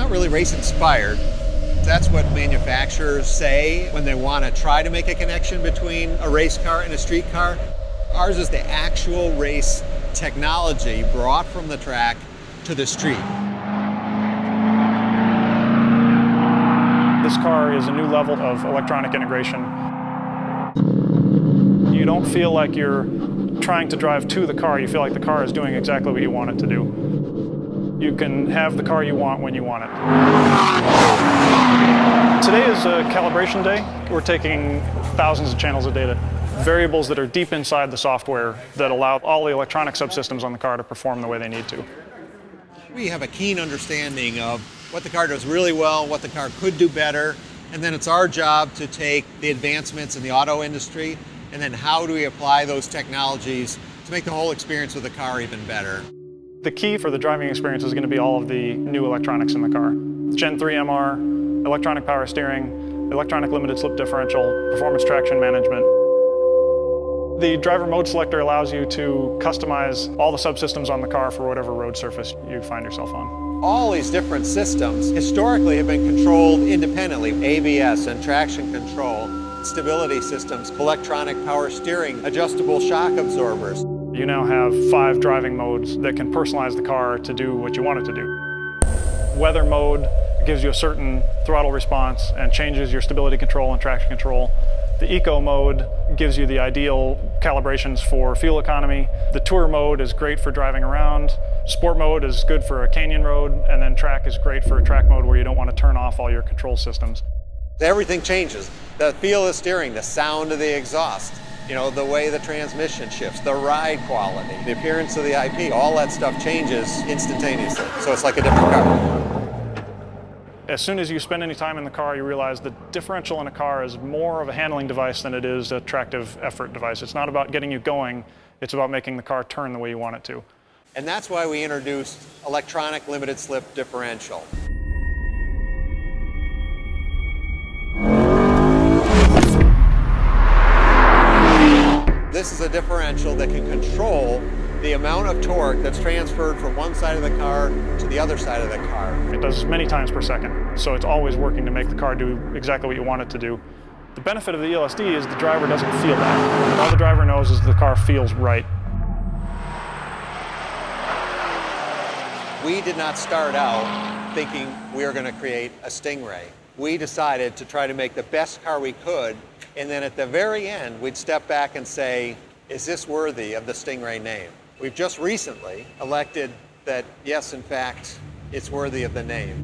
not really race inspired. That's what manufacturers say when they want to try to make a connection between a race car and a street car. Ours is the actual race technology brought from the track to the street. This car is a new level of electronic integration. You don't feel like you're trying to drive to the car, you feel like the car is doing exactly what you want it to do. You can have the car you want when you want it. Today is a calibration day. We're taking thousands of channels of data, variables that are deep inside the software that allow all the electronic subsystems on the car to perform the way they need to. We have a keen understanding of what the car does really well, what the car could do better, and then it's our job to take the advancements in the auto industry and then how do we apply those technologies to make the whole experience with the car even better. The key for the driving experience is going to be all of the new electronics in the car. Gen 3 MR, electronic power steering, electronic limited slip differential, performance traction management. The driver mode selector allows you to customize all the subsystems on the car for whatever road surface you find yourself on. All these different systems historically have been controlled independently. ABS and traction control, stability systems, electronic power steering, adjustable shock absorbers. You now have 5 driving modes that can personalize the car to do what you want it to do. Weather mode gives you a certain throttle response and changes your stability control and traction control. The Eco mode gives you the ideal calibrations for fuel economy. The Tour mode is great for driving around. Sport mode is good for a canyon road, and then Track is great for a track mode where you don't want to turn off all your control systems. Everything changes. The feel of the steering, the sound of the exhaust, you know, the way the transmission shifts, the ride quality, the appearance of the IP, all that stuff changes instantaneously. So it's like a different car. As soon as you spend any time in the car, you realize the differential in a car is more of a handling device than it is a tractive effort device. It's not about getting you going, it's about making the car turn the way you want it to. And that's why we introduced electronic limited slip differential. This is a differential that can control the amount of torque that's transferred from one side of the car to the other side of the car. It does many times per second, so it's always working to make the car do exactly what you want it to do. The benefit of the ELSD is the driver doesn't feel that. All the driver knows is the car feels right. We did not start out thinking we were going to create a Stingray. We decided to try to make the best car we could, and then at the very end, we'd step back and say, is this worthy of the Stingray name? We've just recently elected that, yes, in fact, it's worthy of the name.